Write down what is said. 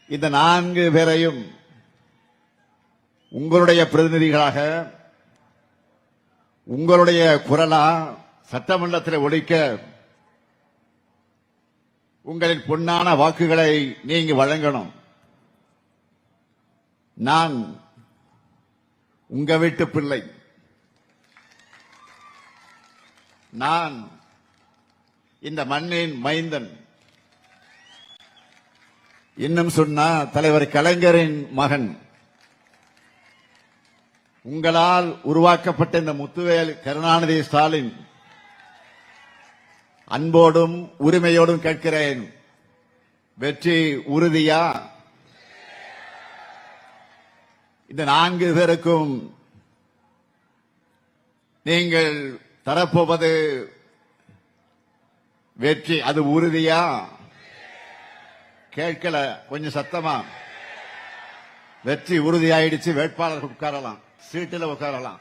இந்த 4 பேரையும் உங்களுடைய பிரதிநிதிகளாக உங்களுடைய குரலா சட்டமன்றத்தில் ஒலிக்க உங்களின் பொன்னான வாக்குகளை நீங்க வழங்கணும். நான் உங்க வீட்டு பிள்ளை. நான் இந்த மண்ணின் மைந்தன். இன்னும் சொன்னா தலைவர் கலைஞரின் மகன். உங்களால் உருவாக்கப்பட்ட இந்த முத்துவேல் கருணாநிதி ஸ்டாலின் அன்போடும் உரிமையோடும் கேட்கிறேன், வெற்றி உறுதியா? இந்த 4 பேருக்கும் நீங்கள் தரப்போவது வெற்றி, அது உறுதியா? கேட்கல, கொஞ்சம் சத்தமா. வெற்றி உறுதியாயிடுச்சு. வேட்பாளர் உட்காரலாம், சீட்டில் உட்காரலாம்.